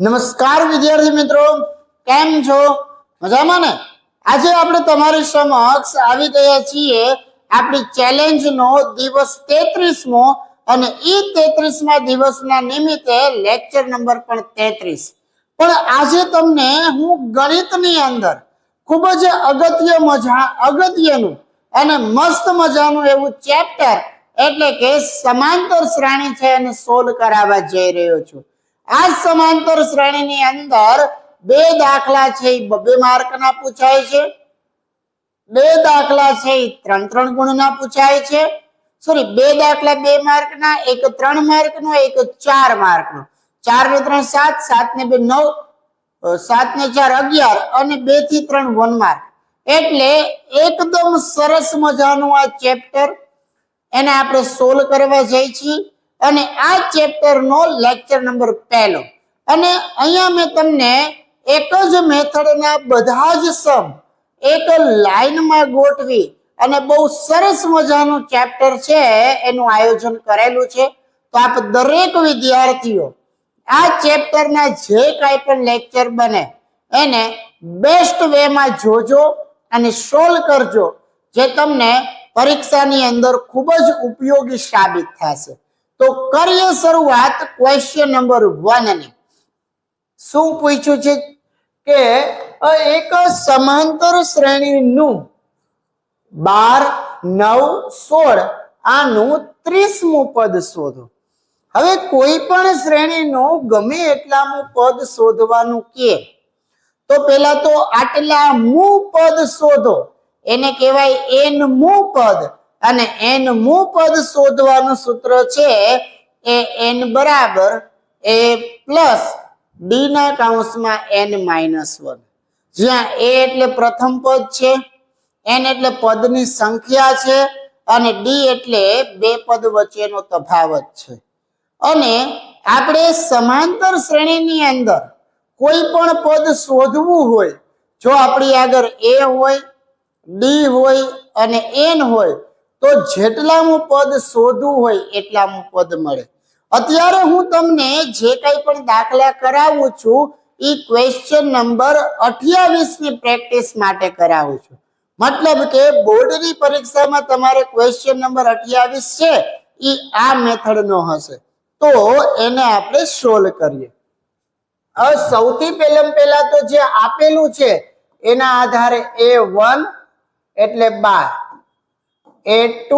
નમસ્કાર વિદ્યાર્થી મિત્રો, કેમ છો? મજામાં ને? આજે આપણે તમારી સમક્ષ આવી ગયા છીએ આપણી ચેલેન્જનો દિવસ 33મો અને એ 33મા દિવસના નિમિત્તે લેક્ચર નંબર પણ 33. પણ આજે તમને હું ગણિતની અંદર ખૂબ જ અગત્યનું અને મસ્ત મજાનું એવું ચેપ્ટર એટલે કે સમાંતર શ્રેણી છે અને સોલ્વ કરાવવા જઈ રહ્યો છું. આ સમાંતર શ્રેણીની અંદર બે દાખલા છે એ 2 માર્કના પૂછાય છે, બે દાખલા છે એ 3 ગુણના પૂછાય છે. સોરી, બે દાખલા 2 માર્કના, એક 3 માર્કનો, એક 4 માર્કનો. 4 ને 3 7, 7 ને 2 9, 7 ને 4 11 અને 2 થી 3 1 માર્ક. એટલે એકદમ સરસ મજાનું આ ચેપ્ટર એને આપણે સોલ્વ કરવા જઈ છીએ અને આ ચેપ્ટર નો લેક્ચર નંબર 1. અને અહીંયા મેં તમને એક જ મેથડના બધા જ સમ એક લાઈનમાં ગોઠવી અને બહુ સરસ મજાનું ચેપ્ટર છે એનું આયોજન કરેલું છે. તો આપ દરેક વિદ્યાર્થીઓ આ ચેપ્ટરના જે કાંઈ પણ લેક્ચર બને એને બેસ્ટ વેમાં જોજો અને સોલ્વ કરજો, જે તમને પરીક્ષાની અંદર ખૂબ જ ઉપયોગી સાબિત થશે. તો કરીએ શરૂઆત ક્વેશ્ચન નંબર 1 ની. શું પૂછ્યું છે કે એક સમાંતર શ્રેણીનું 12, 9, 16 આનું 30મું પદ શોધો. હવે કોઈ પણ શ્રેણીનું ગમે એટલામું પદ શોધવાનું કે તો પેલા તો આટલામું પદ શોધો, એને કહેવાય nમું પદ. અને nમું પદ શોધવાનું સૂત્ર છે એ n બરાબર a પ્લસ d ના કૌંસમાં n-1. જ્યાં a એટલે પ્રથમ પદ છે, n એટલે પદની સંખ્યા છે અને d એટલે બે પદ વચ્ચેનો તફાવત છે. અને આપણે સમાંતર શ્રેણીની અંદર કોઈ પણ પદ શોધવું હોય, જો આપણી આગળ a હોય, d હોય અને n હોય તો જેટલામું પદ શોધવું હોય એટલામું પદ મળે. અત્યારે હું તમને જે કંઈ પણ દાખલા કરાવું છું એ ક્વેશ્ચન નંબર 28 ની પ્રેક્ટિસ માટે કરાવું છું. મતલબ કે બોર્ડની પરીક્ષામાં તમારે ક્વેશ્ચન નંબર 28 છે એ આ મેથડનો હશે. તો એને આપણે સોલ્વ કરીએ. હવે સૌથી પહેલા તો જે આપેલું છે એના આધારે a1 એટલે 12, a2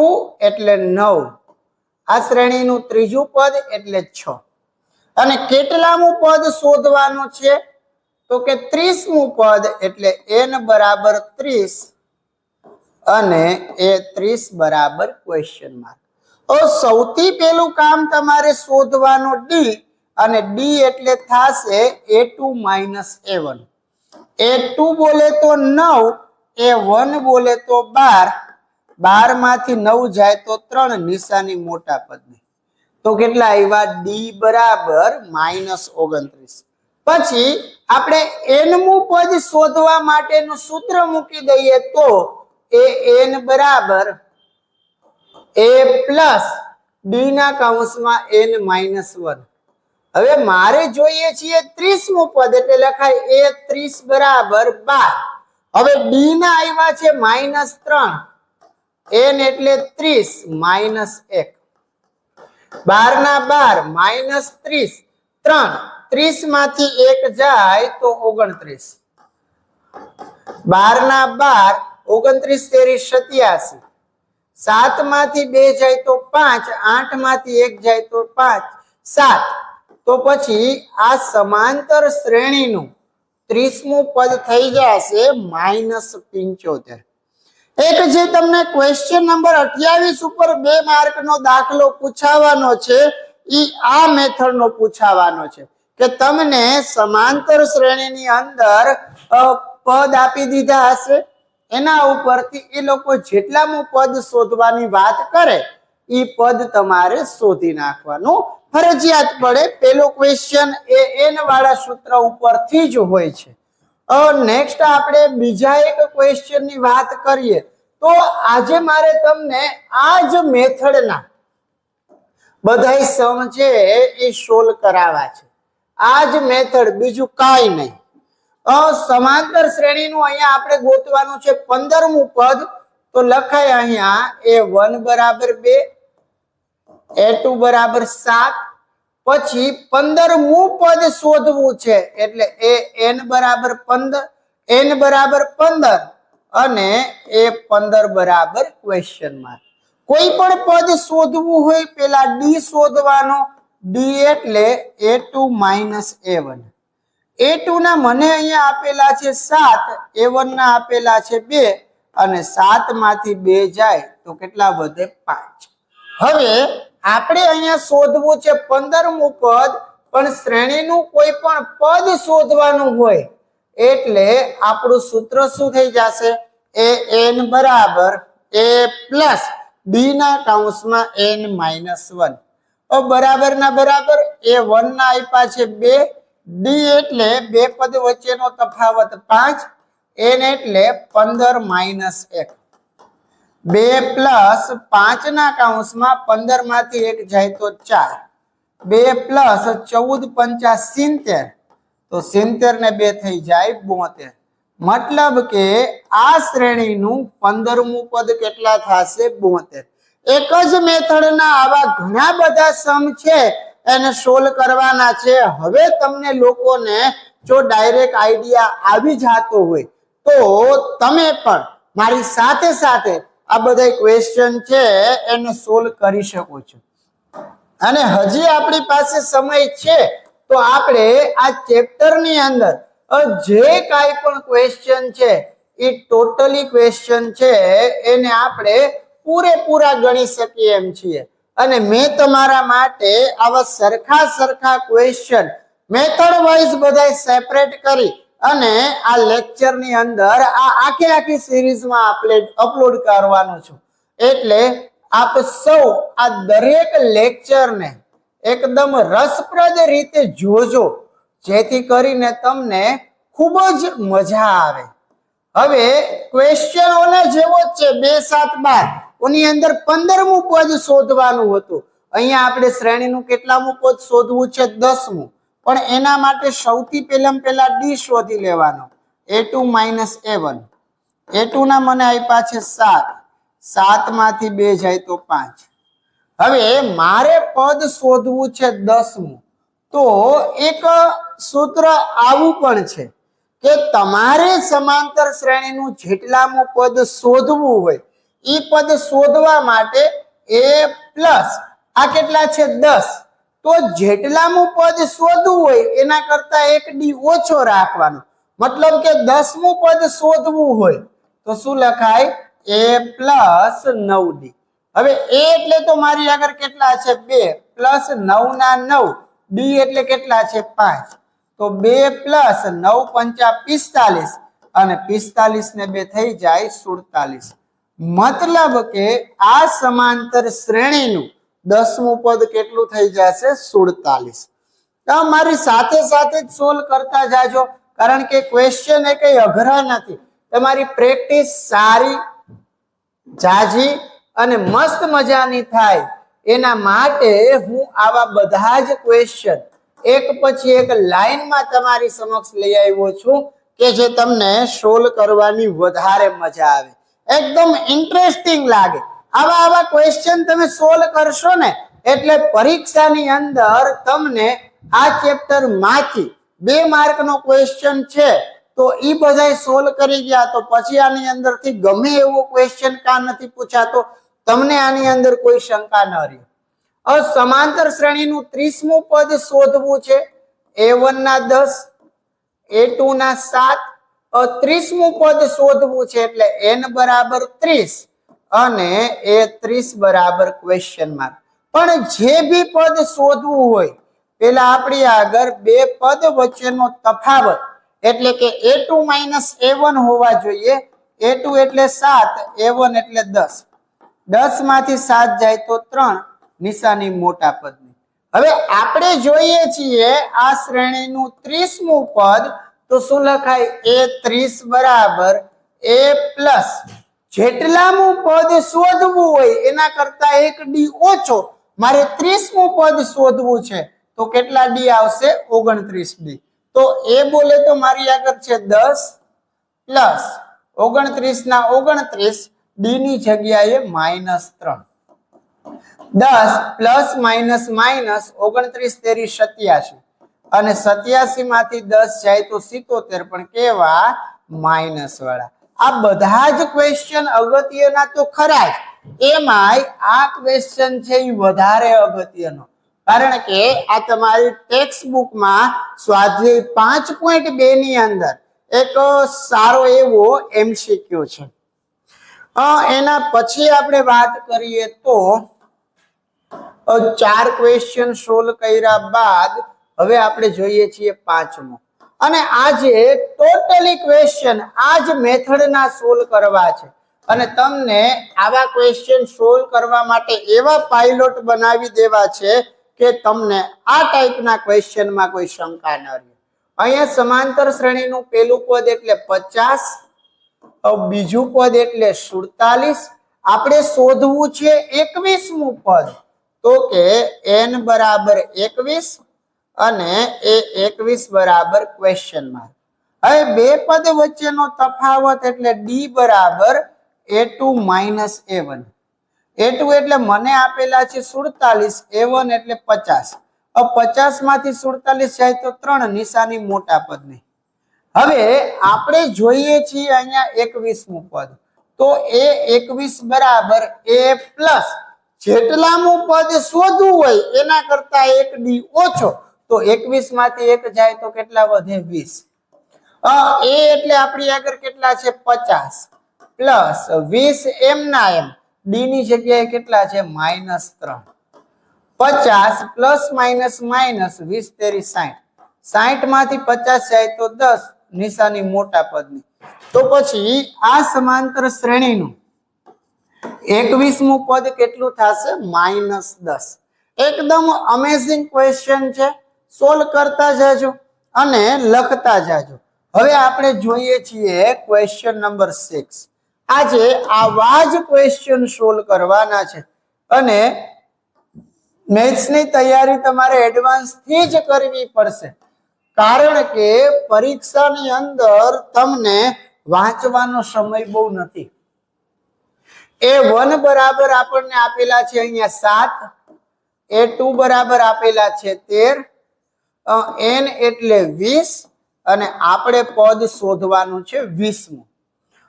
એટલે 9, આ શ્રેણીનું ત્રીજું પદ એટલે 6. અને કેટલામું પદ શોધવાનું છે તો કે 30મું પદ એટલે n બરાબર 30 અને એ 30 બરાબર ક્વેશ્ચન માર્ક. તો સૌથી પહેલું કામ તમારે શોધવાનું d, અને d એટલે થશે a2 માઇનસ a1. a2 બોલે તો 9, a1 બોલે તો 12, 12 માંથી 9 જાય તો 3, નિશાની મોટા પદની. તો કેટલા આવ્યા? d બરાબર -29. પછી આપણે nમું પદ શોધવા માટેનું સૂત્ર મૂકી દઈએ તો એ n બરાબર a પ્લસ d ના કૌંસમાં n-1. હવે મારે જોઈએ છીએ 30મું પદ એટલે લખાય a 30 બરાબર 12. હવે d ના આવ્યા છે -3, n એટલે 30 -1, 12 ના 12 -30, 3, 30 માંથી 1 જાય તો 29, 12 ના 12 29 તેરી 87, 7 માંથી 2 જાય તો 5, 8 માંથી 1 જાય તો 5, 7. તો પછી આ સમાંતર શ્રેણીનું 30મું પદ થઈ જશે -75. એક જે તમને ક્વેશ્ચન નંબર 28 ઉપર 2 માર્કનો દાખલો પૂછાવાનો છે એ આ મેથડનો પૂછાવાનો છે કે તમને સમાંતર શ્રેણીની અંદર પદ આપી દીધા હશે, એના ઉપરથી એ લોકો જેટલામું પદ શોધવાની વાત કરે એ પદ તમારે શોધી નાખવાનું ફરજિયાત પડે. પેલો ક્વેશ્ચન એ n વાળા સૂત્ર ઉપરથી જ હોય છે. નેક્સ્ટ આપણે બીજા એક ક્વેશ્ચનની વાત કરીએ તો આજે મારે તમને આ જ મેથડના બધાય સમ છે એ સોલ્વ કરાવવા છે. આ જ મેથડ, બીજું કાંઈ નહીં. સમાંતર શ્રેણીનું અહીંયા આપણે ગોતવાનું છે 15મું પદ. તો લખાય અહીંયા a1 બરાબર 2, a2 બરાબર 7, પછી 15મું પદ શોધવું છે એટલે n બરાબર 15, n બરાબર 15 અને a15 બરાબર ક્વેશ્ચન માર્ક. કોઈ પણ પદ શોધવું હોય પેલા ડી શોધવાનો. ડી એટલે a2 માઇનસ a1. a2 ના મને અહીંયા આપેલા છે 7, a1 ના આપેલા છે 2 અને 7 માંથી 2 જાય તો કેટલા વધે? 5. હવે આપણે અહીંયા શોધવું છે 15મું પદ, પણ શ્રેણીનું કોઈ પણ પદ શોધવાનું હોય એટલે આપણું સૂત્ર શું થઈ જશે? an બરાબર a પ્લસ ડી ના કૌંસમાં n માઇનસ 1. બરાબર ના બરાબર a1 ના આપ્યા છે 2, ડી એટલે બે પદ વચ્ચેનો તફાવત 5, n એટલે 15 માઇનસ 1. 2 પ્લસ 5 ના કૌંસમાં 15 માંથી 1 જાય તો 4. 2 પ્લસ 14 પંચા 70, તો 70 ને 2 થઈ જાય 72. મતલબ કે આ શ્રેણીનું 15મું પદ કેટલા થશે? 72. એક જ મેથડના આવા ઘણા બધા સમ છે, એને સોલ્વ કરવાના છે. હવે તમને લોકોને જો ડાયરેક્ટ આઈડિયા આવી જતો હોય તો તમે પણ મારી સાથે સાથે આ બધા ક્વેશ્ચન છે એને સોલ્વ કરી શકો છો. અને હજી આપણી પાસે સમય છે તો આપણે આ ચેપ્ટરની અંદર જે કાંઈ પણ ક્વેશ્ચન છે એ ટોટલી ક્વેશ્ચન છે એને આપણે પૂરેપૂરા ગણી શકીએ એમ છીએ. અને મેં તમારા માટે આવા સરખા ક્વેશ્ચન મેથડ વાઇઝ બધા સેપરેટ કરી અને આ લેક્ચરની અંદર આ આખી સિરીઝમાં અપલોડ કરવાનું છું. એટલે આપ સૌ આ દરેક લેક્ચરને એકદમ રસપ્રદ રીતે જોજો, જેથી કરીને તમને ખૂબ જ મજા આવે. હવે ક્વેશ્ચન ઓના જેવો જ છે 2, 7, 12. ઓની અંદર 15મું પદ શોધવાનું હતું. અહીંયા આપણે શ્રેણીનું કેટલામું પદ શોધવું છે? 10મું. પણ એના માટે સૌથી પહેલા ડી શોધી લેવાનો. a2 minus a1. a2 ના મને આપ્યા છે 7, 7 માંથી 2 જાય તો 5. હવે મારે પદ શોધવું છે 10મું. તો એક સૂત્ર આવું પણ છે કે તમારે સમાંતર શ્રેણીનું જેટલામું પદ શોધવું હોય એ પદ શોધવા માટે a પ્લસ આ કેટલા છે? 10. તો જેટલામું પદ શોધવું હોય એના કરતા 1 ડી ઓછો રાખવાનો. મતલબ કે 10મું પદ શોધવું હોય તો શું લખાય? a plus 9d. હવે a એટલે તો મારી આગળ કેટલા છે? 2 પ્લસ 9 ના 9, ડી એટલે કેટલા છે? 5. તો 2 પ્લસ 9 પંચા 45 અને 45 ને 2 થઈ જાય 47. મતલબ કે આ સમાંતર શ્રેણીનું 10મું પદ કેટલું થઈ જશે? 47. મારી સાથે જ સોલ્વ કરતા જાજો, કારણ કે ક્વેશ્ચન એ કઈ અઘરા નથી. તમારી પ્રેક્ટિસ સારી, જાજી અને મસ્ત મજાની થાય એના માટે હું આવા બધા જ ક્વેશ્ચન એક પછી એક લાઈનમાં તમારી સમક્ષ લઈ આવ્યો છું કે જે તમને સોલ્વ કરવાની વધારે મજા આવે, એકદમ ઇન્ટરેસ્ટિંગ લાગે. આવા ક્વેશ્ચન તમે સોલ્વ કરશો ને એટલે પરીક્ષાની અંદર તમને આ ચેપ્ટર માંથી 2 માર્કનો ક્વેશ્ચન છે તો ઈ બધાય સોલ્વ કરી ગયા તો પછી આની અંદરથી ગમે એવો ક્વેશ્ચન કા નથી પૂછાતો, તમને આની અંદર કોઈ શંકા ન રહે. સમાંતર શ્રેણીનું 30મું પદ શોધવું છે. a1 ના 10, a2 ના 7, 30મું પદ શોધવું છે એટલે n બરાબર 30 અને a30 બરાબર ક્વેશ્ચન માર્ક. પણ જે બી પદ શોધવું હોય પેલા આપણી આગળ 2 પદ વચ્ચેનો તફાવત એટલે કે a2 માઇનસ a1 હોવા જોઈએ. a2 એટલે 7, a1 એટલે 10. 10 માંથી 7 જાય તો 3, નિશાની મોટા પદની. હવે આપણે જોઈએ છીએ આ શ્રેણીનું 30મું પદ તો શું લખાય? a30 બરાબર a પ્લસ જેટલામું પદ શોધવું હોય એના કરતા 1 ડી ઓછો મારે 30મું પદ શોધવું છે તો કેટલા ડી આવશે 29 ડી તો એ બોલે તો મારી આગળ છે 10 પ્લસ 29 ના 29 ડી ની જગ્યાએ -3 10 પ્લસ માઇનસ માઇનસ 29 તેરી 87 અને 87 માંથી 10 જાય તો 77 પણ કેવા માઇનસ વાળા આ બધા જ ક્વેશ્ચન અગત્યના તો ખરા જ એમાંય આ ક્વેશ્ચન છે એ વધારે અગત્યનો કારણ કે આ તમારી ટેક્સ્ટ બુકમાં સ્વાધ્યાય 5.2 ની અંદર એક સારો એવો એમસીક્યુ છે એના પછી આપણે વાત કરીએ તો 4 ક્વેશ્ચન સોલ્વ કર્યા બાદ હવે આપણે જોઈએ છીએ 5મો અને આજે ટોટલી ક્વેશ્ચન આ જ મેથડના સોલ્વ કરવા છે અને તમને આવા ક્વેશ્ચન સોલ્વ કરવા માટે એવા પાયલોટ બનાવી દેવા છે કે તમને આ ટાઈપના ક્વેશ્ચનમાં કોઈ શંકા ન રહે અહીંયા સમાંતર શ્રેણીનું પહેલું પદ એટલે 50 બીજું પદ એટલે 47 આપણે શોધવું છે 21મું પદ તો કે n બરાબર 21 અને એ 21 બરાબર ક્વેશ્ચન માર્ક હવે બે પદ વચ્ચેનો તફાવત એટલે d બરાબર a2 માઇનસ a1 a2 એટલે મને આપેલા છે 47 a1 એટલે 50 अब 50 માંથી 47 જાય તો 3 નિશાની મોટા પદની હવે આપણે જોઈએ છીએ અહીંયા 21મું પદ તો એ 21 બરાબર a પ્લસ જેટલામું પદ શોધવું હોય એના કરતા 1 ડી ઓછો તો 21 માંથી 1 જાય તો કેટલા વધે 20 એ એટલે આપણી આગળ કેટલા છે 50 પ્લસ 20 એમ ના એમ ડી ની જગ્યાએ કેટલા છે -3 50 પ્લસ માઇનસ માઇનસ 20 તેરી 60 60 માંથી 50 જાય તો 10 નિશાની મોટા પદની તો પછી આ સમાંતર શ્રેણીનું 21મું પદ કેટલું થશે -10 એકદમ અમેઝિંગ ક્વેશ્ચન છે સોલ્વ કરતા જાજો અને લખતા જાજો હવે આપણે જોઈએ છીએ ક્વેશ્ચન નંબર 6 આજે આવા જ ક્વેશ્ચન સોલ્વ કરવાના છે અને મેથ્સ ની તૈયારી તમારે એડવાન્સ થી જ કરવી પડશે કારણ કે પરીક્ષાની અંદર તમને વાંચવાનો સમય બહુ નથી a1 બરાબર આપણને આપેલા છે અહીંયા 7 a2 બરાબર આપેલા છે 13 n એટલે 20 અને આપણે પદ શોધવાનું છે 20મું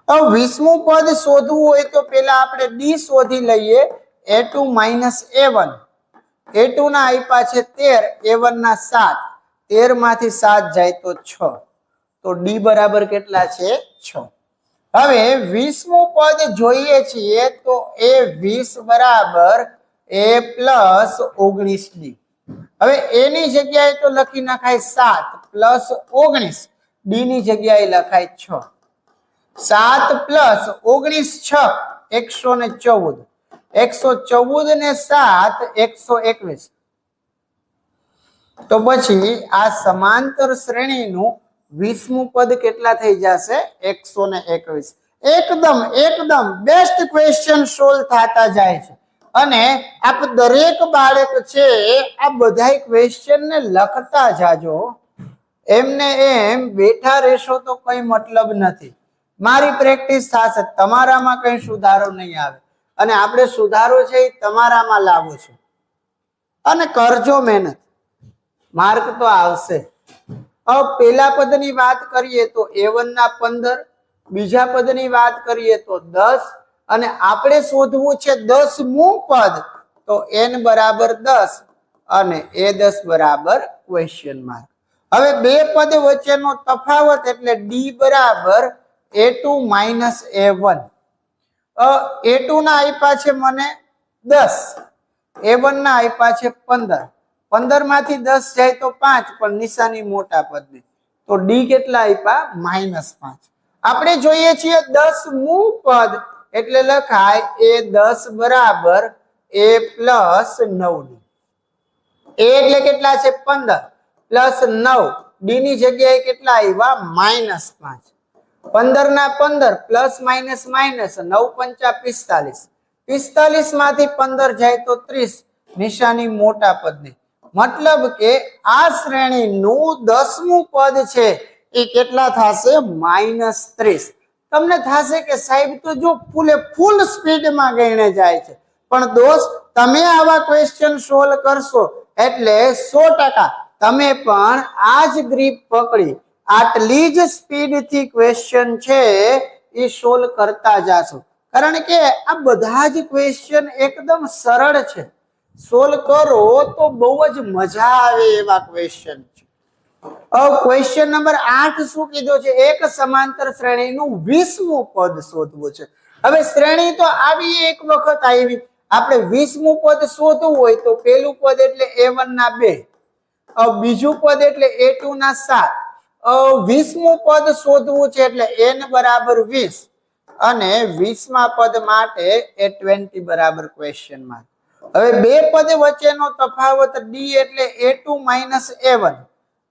હવે 20મું પદ શોધવું હોય તો પહેલા આપણે d શોધી લઈએ a2 માઇનસ a1 a2 ના આપ્યા છે 13 a1 ના 7 13 માંથી 7 જાય તો 6 તો d બરાબર કેટલા છે 6 હવે 20મું પદ જોઈએ છીએ તો એ 20 બરાબર a પ્લસ 19 ડી હવે a ની જગ્યાએ તો લખી નખાય 7 પ્લસ 19 ડી ની જગ્યાએ લખાય 6 7 પ્લસ 19 6 114 114 ને 7 121 તો પછી આ સમાંતર શ્રેણીનું 20મું પદ કેટલા થઈ જશે 121 એકદમ બેસ્ટ ક્વેશ્ચન સોલ્વ થતા જાય છે અને આપ દરેક બાળક છે આ બધાય ક્વેશ્ચન ને લખતા જાજો એમને એમ બેઠા રહેશો તો કઈ મતલબ નથી મારી પ્રેક્ટિસ થશે તમારામાં કઈ સુધારો નહીં આવે અને આપણે સુધારો છે એ તમારામાં લાવો છે અને કરજો મહેનત માર્ક તો આવશે હવે પહેલા પદની વાત કરીએ તો a1 ના 15 બીજા પદની વાત કરીએ તો 10 અને આપણે શોધવું છે 10મું પદ તો n બરાબર 10 અને a10 બરાબર ક્વેશ્ચન માર્ક હવે બે પદ વચ્ચેનો તફાવત એટલે d બરાબર a2 માઇનસ a1 a2 ના આપ્યા છે મને 10 a1 ના આપ્યા છે 15 15 માંથી 10 જાય તો 5 પણ નિશાની મોટા પદની તો d કેટલા આપ્યા -5 આપણે જોઈએ છીએ 10મું પદ એટલે લખાય a10 બરાબર a પ્લસ 9 a એટલે કેટલા છે 15 પ્લસ 9 d ની જગ્યાએ કેટલા આવ્યા -5 15 ના 15 પ્લસ માઇનસ માઇનસ 9 પંચા 45 45 માંથી 15 જાય તો 30 નિશાની મોટા પદની મતલબ કે આ શ્રેણીનું 10મું પદ છે એ કેટલા થશે -30. તમને થશે કે સાહેબ તો જો ફૂલ સ્પીડમાં ગઈને જાય છે, પણ દોસ્ત તમે આવા ક્વેશ્ચન સોલ્વ કરશો એટલે 100% તમે પણ આ જ ગ્રીપ પકડી આટલી જ સ્પીડથી ક્વેશ્ચન છે એ સોલ્વ કરતા જાશો. કારણ કે આ બધા જ ક્વેશ્ચન એકદમ સરળ છે, સોલ્વ કરો તો બહુ જ મજા આવે એવા ક્વેશ્ચન છે. ક્વેશ્ચન નંબર 8 શું કીધું છે? એક સમાંતર શ્રેણીનું 20મું પદ શોધવું છે. હવે શ્રેણી તો આવી એક વખત આવી, આપણે 20મું પદ શોધવું હોય તો પહેલું પદ એટલે a1 ના 2, બીજું પદ એટલે a2 ના 7, 20મું પદ શોધવું છે એટલે n બરાબર 20 અને 20મા પદ માટે a20 બરાબર ક્વેશ્ચન માર્ક. હવે બે પદ વચ્ચેનો તફાવત d એટલે a2 માઇનસ a1.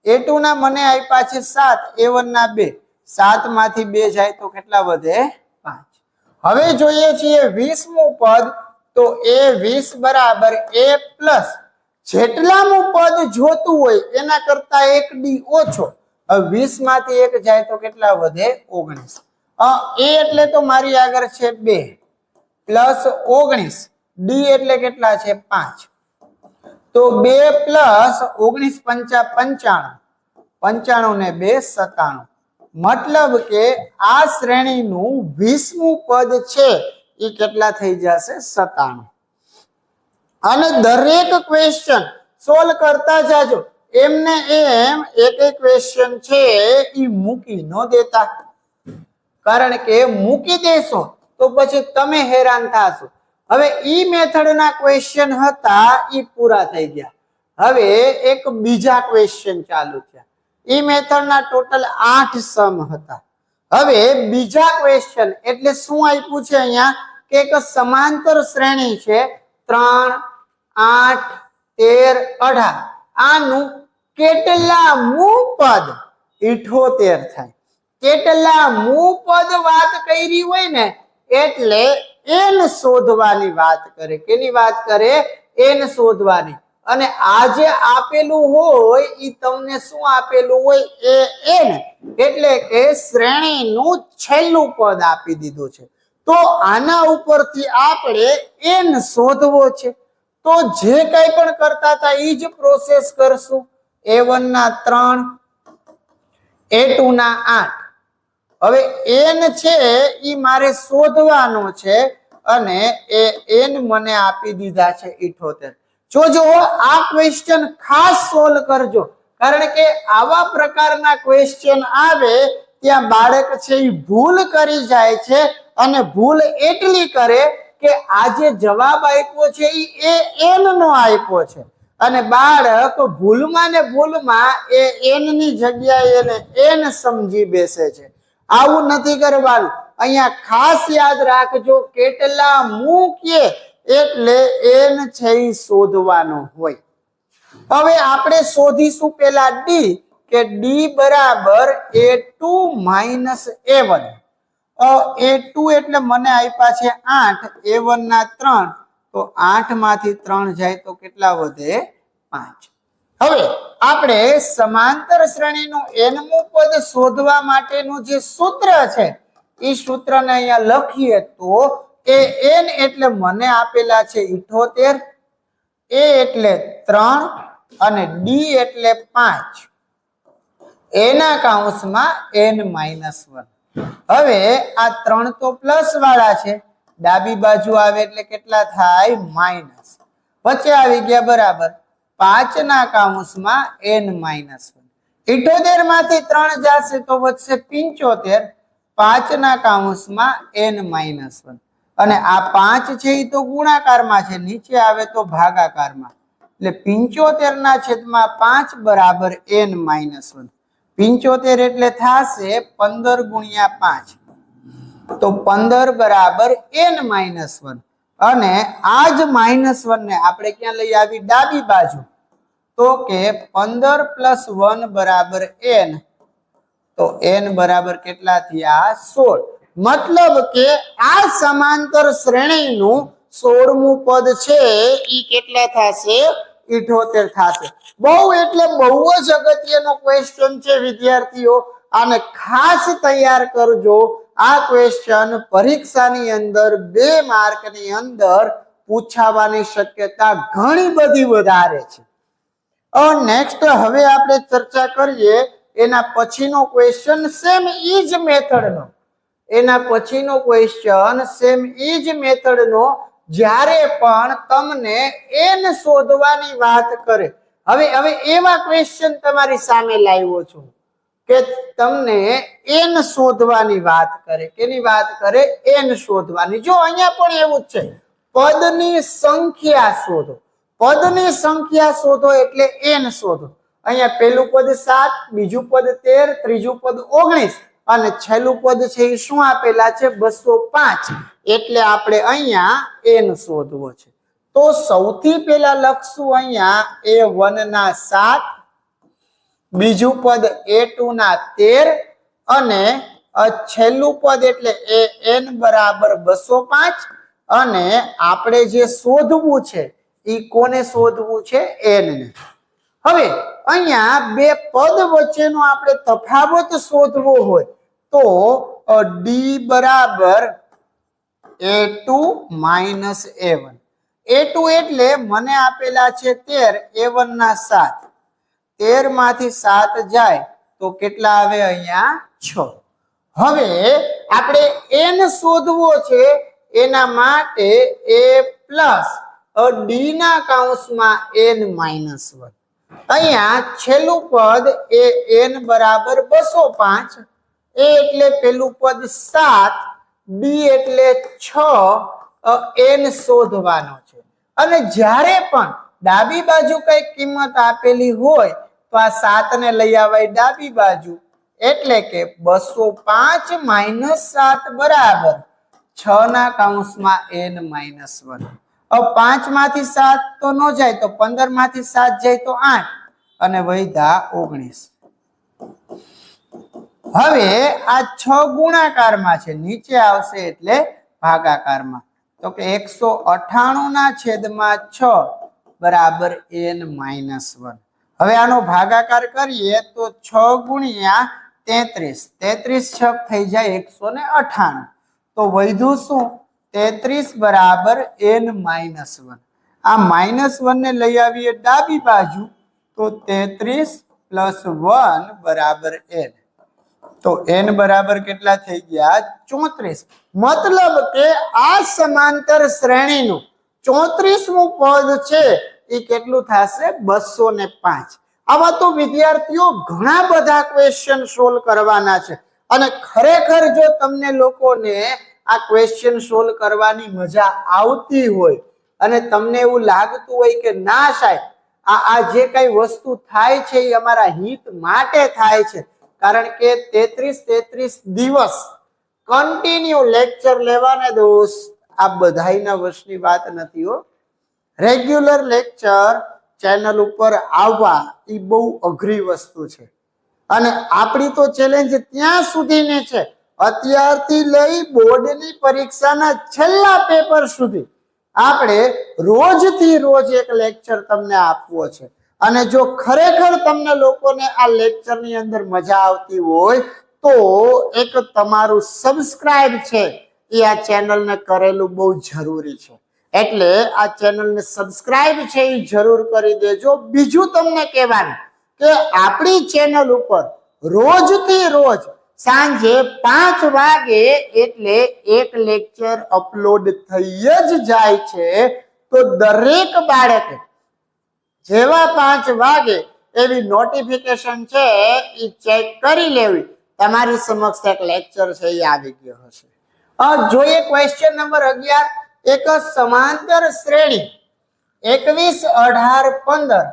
a2 ના મને આપ્યા છે 7, a1 ના 2, 7 માંથી 2 જાય તો કેટલા વધે? 5. હવે જોઈએ છીએ 20મું પદ તો a20 બરાબર a પ્લસ જેટલાનું પદ જોતું હોય એના કરતા 1d ઓછો. હવે 20 માંથી 1 જાય તો કેટલા વધે? 19. a એટલે તો મારી આગળ છે 2 પ્લસ 19, d એટલે કેટલા છે 5. તો 2 પ્લસ 19 પંચા 95, 95 ને 2 97. મતલબ કે આ શ્રેણીનું 20મું પદ છે એ કેટલા થઈ જશે? 97. અને દરેક ક્વેશ્ચન સોલ્વ કરતા જાજો, એમને એમ એક એક ક્વેશ્ચન છે એ મૂકી ન દેતા. કારણ કે મૂકી દેશો તો પછી તમે હેરાન થશો. હવે ઈ મેથડના ક્વેશ્ચન હતા ઈ પૂરા થઈ ગયા. હવે એક બીજા ક્વેશ્ચન ચાલુ થયા. ઈ મેથડના ટોટલ 8 સમ હતા. હવે બીજા ક્વેશ્ચન એટલે શું આપ્યું છે અહીંયા કે એક સમાંતર શ્રેણી છે 3, 8, 13, 18. આનું કેટલામું પદ 78 થાય. કેટલામું પદ વાત કરી હોય ને એટલે n શોધવાની વાત કરે. કેની વાત કરે? n શોધવાની. અને આ જે આપેલું હોય ઈ તમને શું આપેલું હોય? n એટલે કે શ્રેણીનું છેલ્લું પદ આપી દીધું છે. તો આના ઉપરથી આપણે n શોધવો છે. તો જે કંઈ પણ કરતા હતા ઈ જ પ્રોસેસ કરશું. a1 ના 3, a2 ના 8. હવે n છે ઈ મારે શોધવાનો છે અને એ n મને આપી દીધા છે 78. જોજો આ ક્વેશ્ચન ખાસ સોલ્વ કરજો, કારણ કે આવા પ્રકારના ક્વેશ્ચન આવે ત્યાં બાળક છે એ ભૂલ કરી જાય છે. અને ભૂલ એટલી કરે કે આજે જવાબ આપ્યો છે એ n નો આપ્યો છે અને બાળક ભૂલમાં ને ભૂલમાં એ n ની જગ્યાએ એને n સમજી બેસે છે. આવું નથી કરવાનું. અહીંયા ખાસ યાદ રાખજો, કેટલા મૂકીએ એટલે n છે એ શોધવાનો હોય. હવે આપણે શોધીશું પેલા d, કે d બરાબર a2 માઇનસ a1. a2 એટલે મને આપ્યા છે 8, a1 ના 3, તો 8 માંથી 3 જાય તો કેટલા વધે? 5. હવે આપણે સમાંતર શ્રેણીનું nમું પદ શોધવા માટેનું જે સૂત્ર છે એ સૂત્રને અહીંયા લખીએ તો n એટલે મને આપેલા છે 78, a એટલે 3 અને d એટલે 5, એના કૌંસમાં n-1. હવે આ 3 તો પ્લસ વાળા છે, ડાબી બાજુ આવે એટલે કેટલા થાય? માઇનસ. વચ્ચે આવી ગયા બરાબર. 5 ના કૌંસમાં n-1. 78 માંથી 3 જશે તો વધશે 75, 5 ના કૌંસમાં n-1. અને આ 5 છે એ તો ગુણાકારમાં છે, નીચે આવે તો ભાગાકારમાં. એટલે 75 ના છેદમાં 5 બરાબર n-1. 75 એટલે થશે 15 ગુણ્યા 5, તો 15 બરાબર n-1. અને આ જ -1 ને આપણે ક્યાં લઈ આવી? ડાબી બાજુ. તો કે 15 + 1 બરાબર n, તો n બરાબર કેટલા થયા? 16. મતલબ કે આ સમાંતર શ્રેણીનું 16મું પદ છે ઈ કેટલા થશે? 78 થશે. બહુ એટલે બહુ જ અગત્યનો ક્વેશ્ચન છે વિદ્યાર્થીઓ, આને ખાસ તૈયાર કરજો. આ ક્વેશ્ચન પરીક્ષાની અંદર 2 માર્કની અંદર પૂછાવાની શક્યતા ઘણી બધી વધારે છે. નેક્સ્ટ હવે આપણે ચર્ચા કરીએ એના પછીનો ક્વેશ્ચન સેમ ઈજ મેથડનો. એના પછીનો ક્વેશ્ચન સેમ ઈજ મેથડનો, જ્યારે પણ તમને n શોધવાની વાત કરે. હવે એવા ક્વેશ્ચન તમારી સામે લાવ્યો છું કે તમને n શોધવાની વાત કરે. કેની વાત કરે? n શોધવાની. જો અહીંયા પણ એવું જ છે, પદની સંખ્યા શોધો. પદની સંખ્યા શોધો એટલે n શોધો. અહીંયા પહેલું પદ 7, બીજું પદ 13, ત્રીજું પદ 19 અને છેલ્લું પદ છે એ શું આપેલા છે? 205. એટલે આપણે અહીંયા n શોધવો છે. તો સૌથી પહેલા લખશું અહીંયા a1 ના 7, બીજું પદ a2 ના 13 અને છેલ્લું પદ એટલે an બરાબર 205. અને આપણે જે શોધવું છે એ કોને શોધવું છે? n ને. હવે અહીંયા બે પદ વચ્ચેનો આપણે તફાવત શોધવો હોય તો d બરાબર a2 માઇનસ a1. a2 એટલે મને આપેલા છે 13, a1 ના 7. 13 માંથી 7 જાય તો કેટલા આવે? અહીંયા 6. હવે આપણે n શોધવો છે, એના માટે a પ્લસ d ના કૌંસમાં n માઇનસ 1. અહીંયા છેલ્લું પદ એ n બરાબર 205. a એટલે પેલું પદ 7, d એટલે 6, n શોધવાનો છે. અને જ્યારે પણ ડાબી બાજુ કઈ કિંમત આપેલી હોય તો આ 7 ને લઈ આવાય ડાબી બાજુ, એટલે કે 205 માઇનસ 7 બરાબર 6 ના કૌંસમાં n માઇનસ 1. હવે 5 માંથી 7 તો ન જાય તો 15 માંથી 7 જાય તો 8 અને વૈધા 19. હવે આ 6 ગુણાકારમાં છે, નીચે આવશે એટલે ભાગાકારમાં. તો કે 198 ના છેદમાં 6 બરાબર n માઇનસ 1. હવે આનો ભાગાકાર કરીએ તો 6 ગુણ્યા 33, 33 છક થઈ જાય 198. તો વધ્યું શું? 33 બરાબર n માઇનસ 1. આ માઇનસ 1 ને લઈ આવીએ ડાબી બાજુ તો 33 પ્લસ 1 બરાબર n. તો n બરાબર કેટલા થઈ ગયા? 34. મતલબ કે આ સમાંતર શ્રેણીનું 34મું પદ છે એ કેટલું થશે? 205. આવા તો વિદ્યાર્થીઓ ઘણા બધા ક્વેશ્ચન સોલ્વ કરવાના છે. અને ખરેખર જો તમને લોકોને આ ક્વેશ્ચન સોલ્વ કરવાની મજા આવતી હોય અને તમને એવું લાગતું હોય કે ના સાહેબ આ જે કઈ વસ્તુ થાય છે એ અમારા હિત માટે થાય છે, કારણ કે 33 દિવસ કન્ટિન્યુ લેક્ચર લેવાના દોસ્ત, આ બધાયના વશની વાત નથી હો. રેગ્યુલર લેક્ચર ચેનલ ઉપર આવવા એ બહુ અઘરી વસ્તુ છે. અને આપણી તો ચેલેન્જ ત્યાં સુધીની છે, અત્યારથી લઈ બોર્ડની પરીક્ષાના છેલ્લા પેપર સુધી આપણે રોજથી રોજ એક લેક્ચર તમને આપવો છે. અને જો ખરેખર તમને લોકોને આ લેક્ચરની અંદર મજા આવતી હોય તો એક તમારું સબસ્ક્રાઇબ છે એ આ ચેનલને કરેલું બહુ જરૂરી છે. એટલે આ ચેનલને સબસ્ક્રાઇબ છે એ જરૂર કરી દેજો. બીજું તમને કહેવાનું કે આપણી ચેનલ ઉપર રોજથી રોજ સાંજે 5 વાગે એટલે એક લેક્ચર અપલોડ થઈ જ જાય છે. તો દરેક બાળકે જેવા 5 વાગે એવી નોટિફિકેશન છે એ ચેક કરી લેવી. તમારી સમક્ષ એક લેક્ચર છે એ આવી ગયો હશે. જોઈએ ક્વેશ્ચન નંબર 11. એક સમાંતર શ્રેણી 21, 18, 15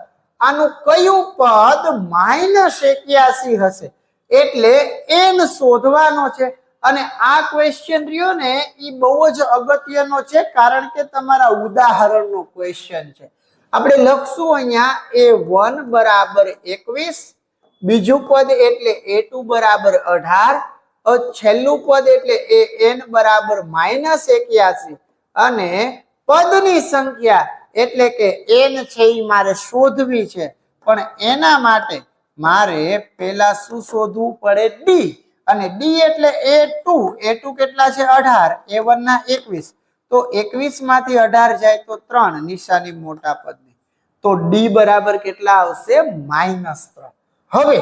આનું કયું પદ -81 હશે? એટલે n શોધવાનો છે. અને આ ક્વેશ્ચન રહ્યો ને એ બહુ જ અગત્યનો છે, કારણ કે તમારા ઉદાહરણનો ક્વેશ્ચન છે. આપણે લખશું અહીંયા a1 બરાબર 21, બીજું પદ એટલે a2 બરાબર 18, છેલ્લું પદ એટલે an બરાબર -81 અને પદની સંખ્યા એટલે કે n છે એ મારે શોધવી છે, પણ એના માટે મારે પેલા શું શોધવું પડે? ડી. અને ડી એટલે a2 કેટલા છે? 18, a1 ના 21, તો 21 માંથી 18 જાય તો 3, નિશાની મોટા પદની, તો ડી બરાબર કેટલા આવશે? -3. હવે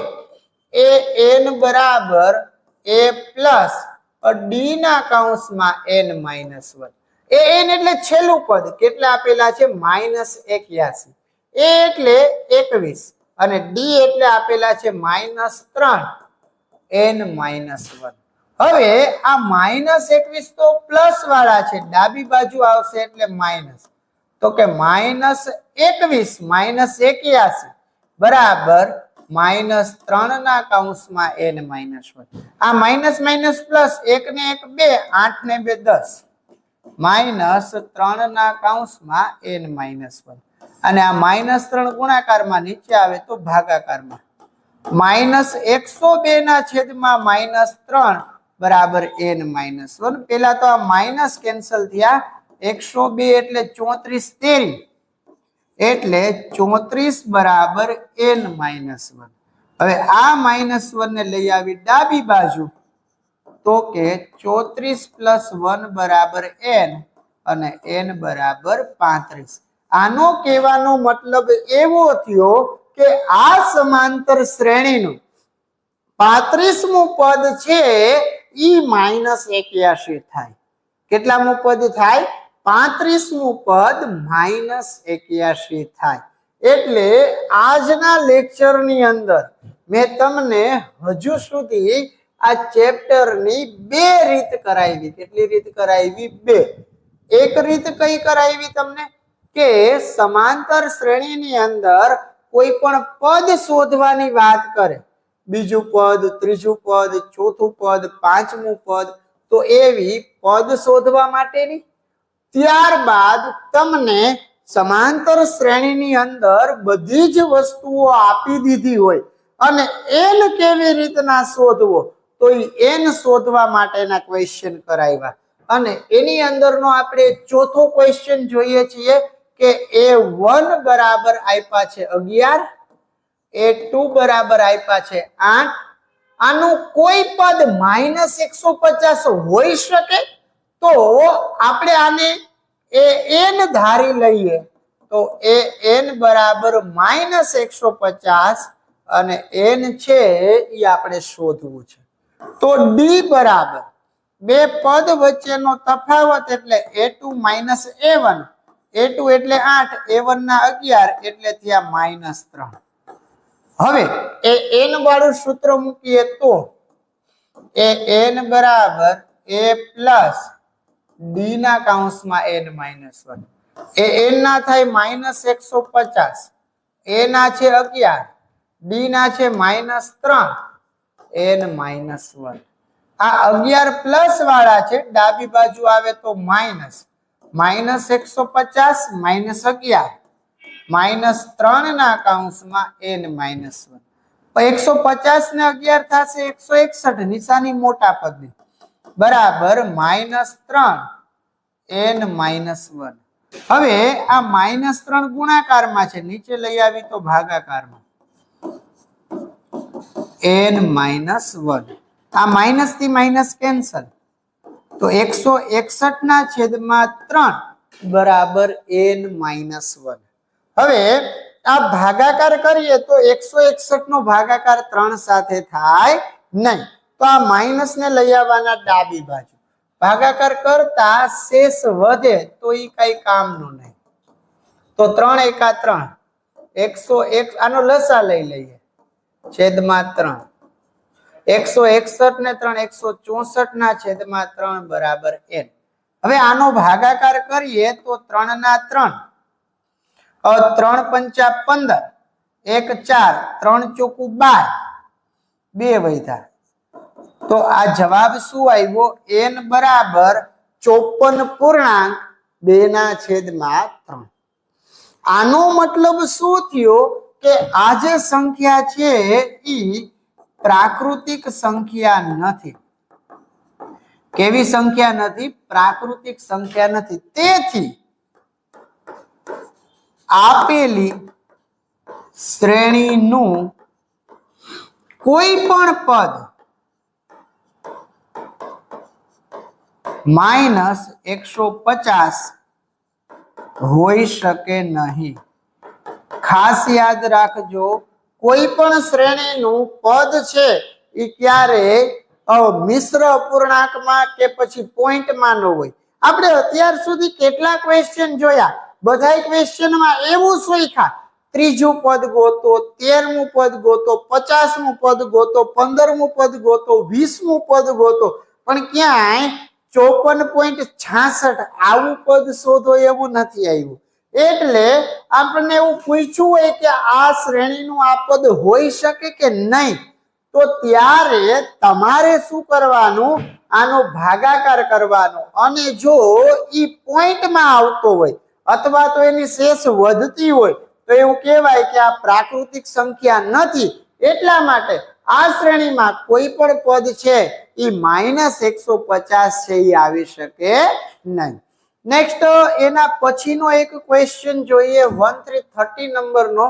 an બરાબર a પ્લસ ડી ના કૌંસમાં n -1. an એટલે છેલ્લું પદ, કેટલા આપેલા છે? -81. a એટલે 21 અને ડી એટલે આપેલા છે -3, n -1. હવે આ -21 તો પ્લસ વાળા છે, ડાબી બાજુ આવશે એટલે માઇનસ, તો કે -21 -81 બરાબર -3 ના કૌંસમાં n -1. આ માઇનસ માઇનસ પ્લસ, 1 ને 1 2, 8 ને 2 10, -3 ના કૌંસમાં n -1. અને આ -3 ગુણાકારમાં નીચે આવે તો ભાગાકારમાં, -102 ના છેદમાં -3 બરાબર n -1. પેલા તો આ માઇનસ કેન્સલ થયા, 102 એટલે 34 તેરી, એટલે 34 બરાબર n -1. હવે આ -1 ને લઈ આવી ડાબી બાજુ, તો કે 34 + 1 બરાબર n અને n બરાબર 35. આનો કહેવાનો મતલબ એવો થયો કે આ સમાંતર શ્રેણીનું 35મું પદ છે ઈ -81 થાય. કેટલામું પદ થાય? 35મું પદ -81 થાય. એટલે આજના લેક્ચરની અંદર મેં તમને હજુ સુધી આ ચેપ્ટરની 2 રીત કરાવી. કેટલી રીત કરાવી? 2. એક રીત કઈ કરાવી તમને? કે સમાંતર શ્રેણીની અંદર કોઈ પણ પદ શોધવાની વાત કરે, બીજું પદ, ત્રીજું પદ, ચોથું પદ, પાંચમું પદ, તો એવી પદ શોધવા માટેની. ત્યારબાદ તમને સમાંતર શ્રેણીની અંદર બધી જ વસ્તુઓ આપી દીધી હોય અને n કેવી રીતના શોધવો, તો n શોધવા માટેના ક્વેશ્ચન કરાવ્યા. અને એની અંદરનો આપણે ચોથો ક્વેશ્ચન જોઈએ છીએ કે a1 બરાબર આપ્યા છે 11, a2 બરાબર આપ્યા છે 8. આનું કોઈ પદ -150 હોઈ શકે? તો આપણે આને an ધારી લઈએ, તો an બરાબર -150 અને n છે એ આપણે શોધવું છે. તો ડી બરાબર બે પદ વચ્ચેનો તફાવત એટલે a2 - a1, a2 એટલે 8, a1 ના 11 એટલે થયા -3. હવે એ n વાળું સૂત્ર મૂકીએ તો an બરાબર a પ્લસ ડી ના કૌંસમાં n -1. an ના થાય -150, a ના છે 11, ડી ના છે -3, n -1. આ 11 પ્લસ વાળા છે, ડાબી બાજુ આવે તો માઇનસ, -150 -11 -3 ના કૌંસમાં n -1. 150 ને 11 થશે 161, નિશાની મોટા પદની, બરાબર -3 n -1. હવે આ -3 ગુણાકારમાં છે, નીચે લઈ આવી તો ભાગાકારમાં, n -1. આ માઇનસ થી માઇનસ કેન્સલ, તો 161 ના છેદમાં 3 બરાબર n -1. હવે આ ભાગાકાર કરીએ તો 161 નો ભાગાકાર 3 સાથે થાય નહીં, તો આ માઇનસ ને લઈ આવવાના ડાબી બાજુ, ભાગાકાર કરતા શેષ વધે તો એ કઈ કામનું નહીં. તો 3 એકા 3, 101, આનો લસા લઈ લઈએ, છેદમાં 3, 161 ને 3 164 ના છેદમાં 3 બરાબર n. હવે આનો ભાગાકાર કરીએ તો 3 ના 3, 3 પંચા 15, 1 4, 3 ચોકું 12, 2 વધ્યા. તો આ જવાબ શું આવ્યો? n બરાબર 54.2 ના છેદમાં 3. આનો મતલબ શું થયો કે આ જે સંખ્યા છે ઈ પ્રાકૃતિક સંખ્યા નથી. કેવી સંખ્યા નથી? પ્રાકૃતિક સંખ્યા નથી. તેથી આપેલી શ્રેણીનું કોઈ પણ પદ -150 હોઈ શકે નહીં. ખાસ યાદ રાખજો, કોઈ પણ શ્રેણીનું પદ છે એ ક્યારે મિશ્ર અપૂર્ણાંકમાં કે પછી પોઈન્ટમાં ન હોય. આપણે અત્યાર સુધી કેટલા ક્વેશ્ચન જોયા, બધા ક્વેશ્ચનમાં એવું શીખ્યા ત્રીજું પદ ગોતો, 13મું પદ ગોતો, 50મું પદ ગોતો, 15મું પદ ગોતો, 20મું પદ ગોતો, પણ ક્યાંય 54.66 આવું પદ શોધો એવું નથી આવ્યું. એટલે આપણને એવું પૂછ્યું હોય કે આ શ્રેણીનું આ પદ હોઈ શકે કે નહીં, તો ત્યારે તમારે શું કરવાનું, આનો ભાગાકાર કરવાનો, અને જો ઈ પોઈન્ટમાં આવતો હોય અથવા તો એની શેષ વધતી હોય તો એવું કહેવાય કે આ પ્રાકૃતિક સંખ્યા નથી. એટલા માટે આ શ્રેણીમાં કોઈ પણ પદ છે એ -150 છે એ આવી શકે નહીં. નેક્સ્ટ એના પછીનો એક ક્વેશ્ચન જોઈએ 1330 નંબરનો.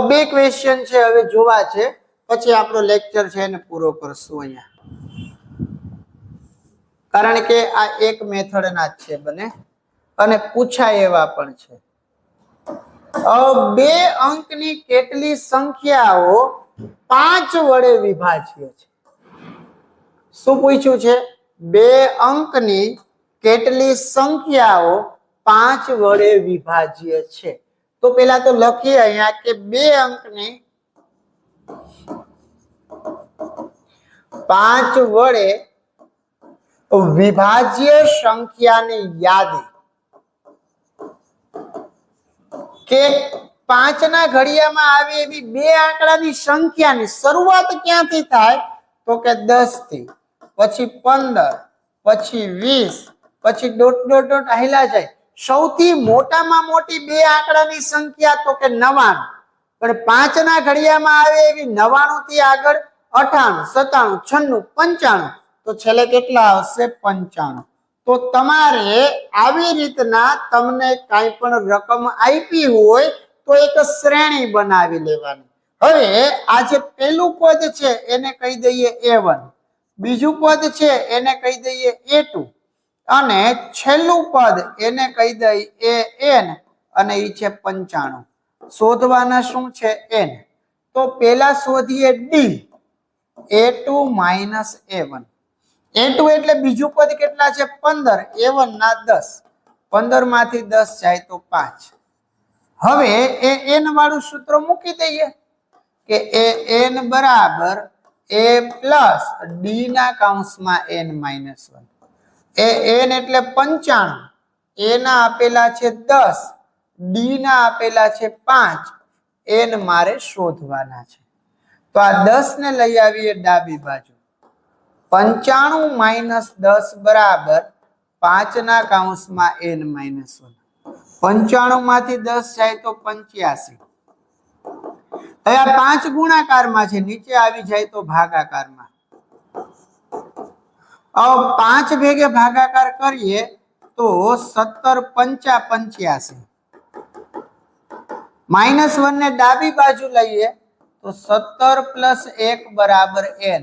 બે ક્વેશ્ચન છે હવે જોવા છે, પછી આપણો લેક્ચર છે એને પૂરો કરશું અહીંયા, કારણ કે આ એક મેથડના જ છે બને અને પૂછાય એવા પણ છે. 2 અંકની કેટલી સંખ્યાઓ 5 વડે વિભાજ્ય છે? શું પૂછ્યું છે? 2 અંકની કેટલી સંખ્યાઓ 5 વડે વિભાજ્ય છે? તો પેલા તો લખીએ અહીંયા કે 2 અંકની 5 વડે વિભાજ્ય સંખ્યાની યાદી, કે 5 ના ઘડિયામાં આવે એવી 2 આંકડાની સંખ્યાની શરૂઆત ક્યાંથી થાય? તો કે 10 થી, પછી 15, પછી 20, પછી ડોટ ડોટ ડોટ હાલ્યા જાય. સૌથી મોટામાં મોટી 2 આંકડાની સંખ્યા તો કે 99, પણ 5 ના ઘડિયામાં આવે એવી 99 થી આગળ 98, 97, 96, 95, તો છેલ્લે કેટલા આવશે? 95. તો તમારે આવી રીતના તમને કાંઈ પણ રકમ આપી હોય તો એક શ્રેણી બનાવી લેવાની. હવે આ જે પહેલું પદ છે એને કહી દઈએ A1, બીજું પદ છે એને કહી દઈએ A2, અને છેલ્લું પદ એને કહી દઈએ An, અને એ છે 95. શોધવાના શું છે? N. તો પેલા શોધીએ D, A2 - A1. A2 એટલે બીજું પદ કેટલા છે? 15, A1 ના 10, 15 માંથી 10 જાય તો 5. હવે એ n વાળું સૂત્ર મૂકી દઈએ કે an બરાબર a પ્લસ d ના કૌંસમાં n -1. an એટલે 95, a ના આપેલા છે 10, d ના આપેલા છે 5, n મારે શોધવાના છે. તો આ 10 ને લઈ આવીએ ડાબી બાજુ. 95 - 10 બરાબર 5 ના કૌંસમાં n -1. 95 માંથી 10 જાય તો 85. હવે આ 5 ગુણાકારમાં છે, નીચે આવી જાય તો ભાગાકારમાં. 5 ભેગે ભાગાકાર કરીએ તો 17 × 5 = 85. -1 ને ડાબી બાજુ લઈએ તો 17 + 1 બરાબર n.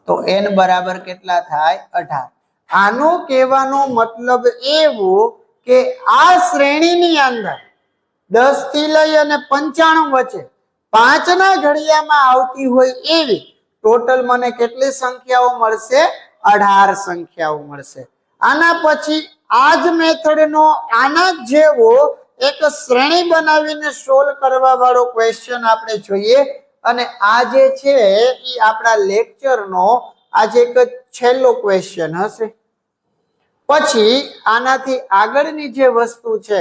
તો n બરાબર કેટલા થાય? 18. આનો કહેવાનો મતલબ એવો કે આ શ્રેણીની અંદર 10 થી લઈ અને 95 વચ્ચે 5 ના ઘડિયામાં આવતી હોય એવી ટોટલ મને કેટલી સંખ્યાઓ મળશે? 18 સંખ્યાઓ મળશે. આના પછી આ જ મેથડનો આના જેવો એક શ્રેણી બનાવીને સોલ્વ કરવા વાળો ક્વેશ્ચન આપણે જોઈએ, અને આ જે છે એ આપણા લેક્ચરનો આજે એક છેલ્લો ક્વેશ્ચન હશે. પછી આનાથી આગળની જે વસ્તુ છે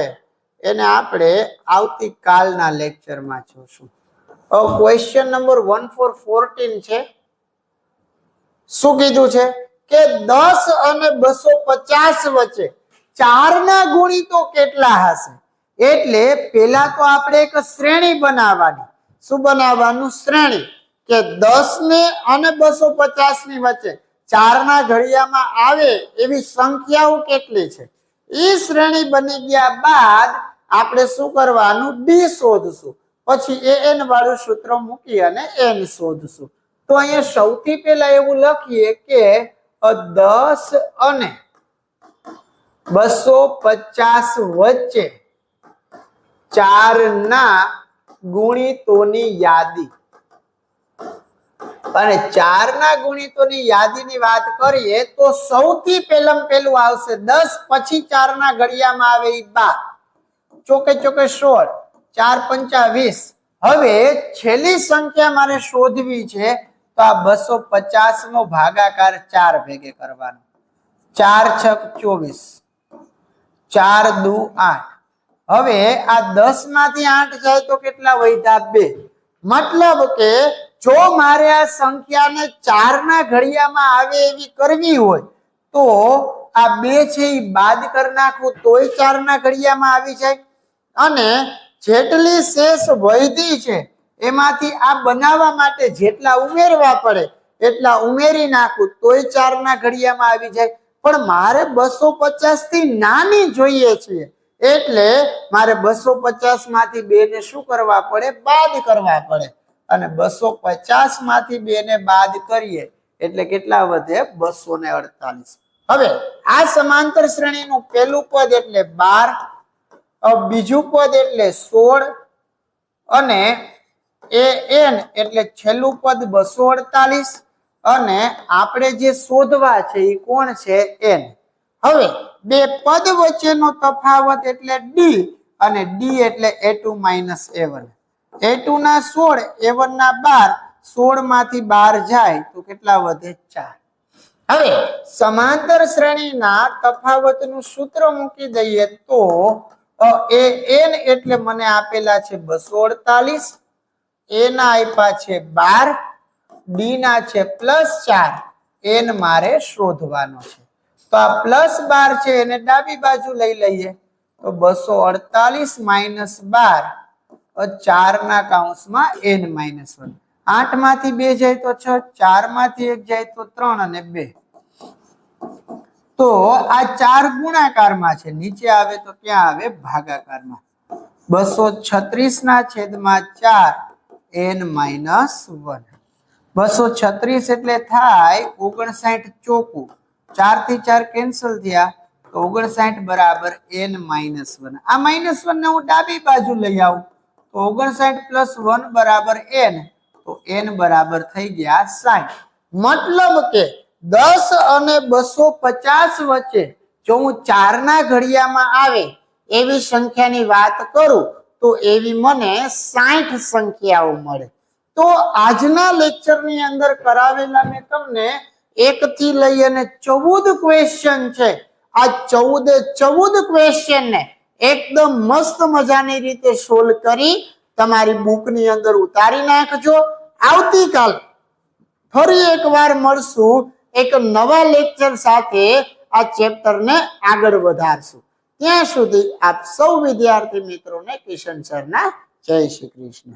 એને આપણે આવતીકાલના લેક્ચરમાં જોશું. ક્વેશ્ચન નંબર 1414 છે. શું કીધું છે કે 10 અને 250 વચ્ચે 4 ના ગુણિતો કેટલા હશે? એટલે પેલા તો આપણે એક શ્રેણી બનાવવાની. શું બનાવવાનું? શ્રેણી. કે 10 ને અને 250 ની વચ્ચે 4 ના ઘડિયામાં આવે એવી સંખ્યાઓ કેટલી છે ઈ શ્રેણી બની ગયા બાદ આપણે શું કરવાનું ડી શોધશું પછી એન વાળું સૂત્ર મૂકી અને એન શોધશું તો અહીંયા સૌથી પહેલા એવું લખીએ કે 10 અને 250 વચ્ચે 4 ના ગુણિતોની યાદી અને 4 ના ગુણિતોની યાદીની વાત કરીએ તો સૌથી પહેલું આવશે 10 પછી 4 ના ઘડિયામાં આવે ઈ 12 ચોકે ચોકે 16 4 પંચા 20 હવે છેલ્લી સંખ્યા મારે શોધવી છે તો આ 250 નો ભાગાકાર 4 ભેગે કરવાનો 4 છક 24 4 દુ 8 હવે આ 10 માંથી 8 જાય તો કેટલા વધ્યા 2 મતલબ કે જો મારે આ સંખ્યાને 4 ના ઘડિયામાં આવે એવી કરવી હોય તો આ 2 છે એ બાદ કરી નાખું તોય 4 ના ઘડિયામાં આવી જાય અને જેટલી શેષ વૈધી છે એમાંથી આ બનાવવા માટે જેટલા ઉમેરવા પડે એટલા ઉમેરી નાખું તોય 4 ના ઘડિયામાં આવી જાય પણ મારે 250 થી નાની જોઈએ છે એટલે મારે 250 માંથી 2 ને શું કરવા પડે બાદ કરવા પડે અને 250 માંથી 2 ને બાદ કરીએ એટલે કેટલા વધે 248 હવે આ સમાંતર શ્રેણીનું પહેલું પદ એટલે 12 બીજું પદ એટલે 16 અને એન એટલે છેલ્લું પદ 248 અને આપણે જે શોધવા છે એ કોણ છે એન હવે બે પદ વચ્ચેનો તફાવત એટલે ડી અને ડી એટલે a2 - a1 a2 ના 16 a1 ના 12 16 માંથી 12 જાય તો કેટલા વધે 4 હવે સમાંતર શ્રેણીના તફાવતનું સૂત્ર મૂકી દઈએ તો એન એટલે મને આપેલા છે 248 એ ના આપ્યા છે 12 ડી ના છે +4 એન મારે શોધવાનો છે તો આ +12 છે એને ડાબી બાજુ લઈ લઈએ તો 248 - 12 4 ના કૌંસમાં n - 1 8 માંથી 2 જાય તો 6 4 માંથી 1 જાય તો 3 અને 2 તો આ 4 ગુણાકારમાં છે નીચે આવે તો ક્યાં આવે ભાગાકારમાં 236 ના છેદમાં 4 n - 1 236 એટલે થાય 59 ચોકું 4 થી 4 કેન્સલ થયા તો 59 બરાબર n - 1 આ -1 ને હું ડાબી બાજુ લઈ આવું તો 59 + 1 બરાબર n તો n બરાબર થઈ ગયા 60 મતલબ કે 10 અને 250 વચ્ચે જો હું 4 ના ઘડિયામાં આવે એવી સંખ્યાની વાત કરું તો એવી મને 60 સંખ્યાઓ મળે તો આજના લેક્ચરની અંદર કરાવેલા મેં તમને 1 થી લઈ અને 14 ક્વેશ્ચન છે આ 14 ક્વેશ્ચન ને એકદમ મસ્ત મજાની રીતે સોલ્વ કરી તમારી બુકની અંદર ઉતારી નાખજો આવતીકાલ ફરી એકવાર મળશું એક નવા લેક્ચર સાથે આ ચેપ્ટરને આગળ વધારશું ત્યાં સુધી આપ સૌ વિદ્યાર્થી મિત્રોને કિશન સરના જય શ્રી કૃષ્ણ